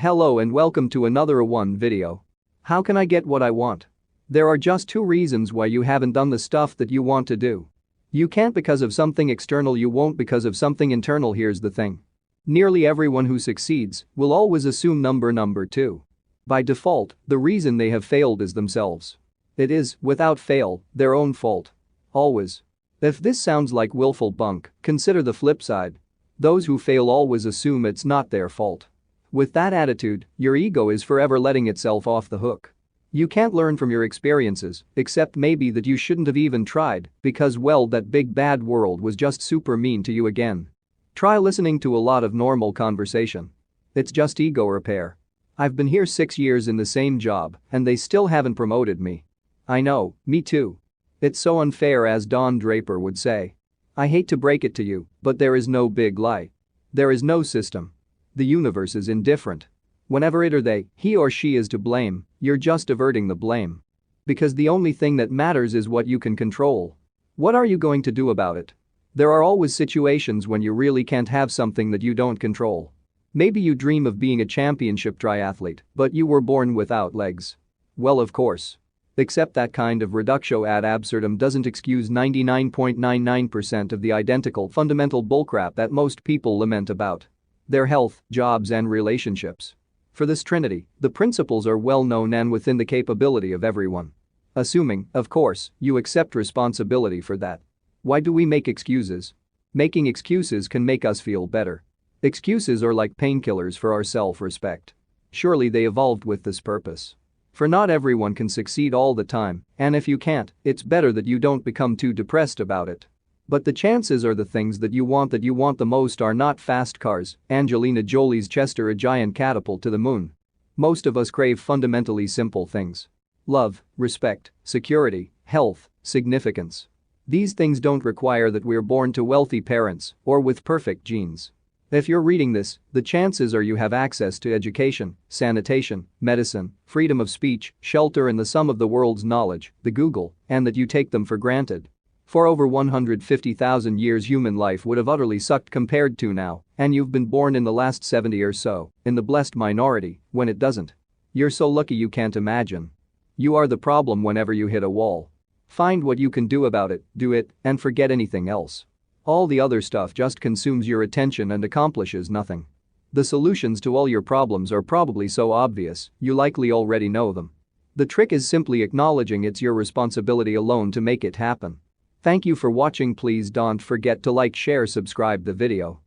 Hello and welcome to another one video. How can I get what I want? There are just two reasons why you haven't done the stuff that you want to do. You can't because of something external, you won't because of something internal. Here's the thing. Nearly everyone who succeeds will always assume number two. By default, the reason they have failed is themselves. It is, without fail, their own fault. Always. If this sounds like willful bunk, consider the flip side. Those who fail always assume it's not their fault. With that attitude, your ego is forever letting itself off the hook. You can't learn from your experiences, except maybe that you shouldn't have even tried because, well, that big bad world was just super mean to you again. Try listening to a lot of normal conversation. It's just ego repair. I've been here 6 years in the same job and they still haven't promoted me. I know, me too. It's so unfair, as Don Draper would say. I hate to break it to you, but there is no big lie. There is no system. The universe is indifferent. Whenever it or they, he or she is to blame, you're just averting the blame. Because the only thing that matters is what you can control. What are you going to do about it? There are always situations when you really can't have something that you don't control. Maybe you dream of being a championship triathlete, but you were born without legs. Well, of course. Except that kind of reductio ad absurdum doesn't excuse 99.99% of the identical fundamental bullcrap that most people lament about. Their health, jobs and relationships. For this trinity, the principles are well known and within the capability of everyone. Assuming, of course, you accept responsibility for that. Why do we make excuses? Making excuses can make us feel better. Excuses are like painkillers for our self-respect. Surely they evolved with this purpose. For not everyone can succeed all the time, and if you can't, it's better that you don't become too depressed about it. But the chances are the things that you want the most are not fast cars, Angelina Jolie's chest, or a giant catapult to the moon. Most of us crave fundamentally simple things. Love, respect, security, health, significance. These things don't require that we're born to wealthy parents or with perfect genes. If you're reading this, the chances are you have access to education, sanitation, medicine, freedom of speech, shelter and the sum of the world's knowledge, the Google, and that you take them for granted. For over 150,000 years human life would have utterly sucked compared to now, and you've been born in the last 70 or so, in the blessed minority, when it doesn't. You're so lucky you can't imagine. You are the problem whenever you hit a wall. Find what you can do about it, do it, and forget anything else. All the other stuff just consumes your attention and accomplishes nothing. The solutions to all your problems are probably so obvious, you likely already know them. The trick is simply acknowledging it's your responsibility alone to make it happen. Thank you for watching. Please don't forget to like, share, subscribe the video.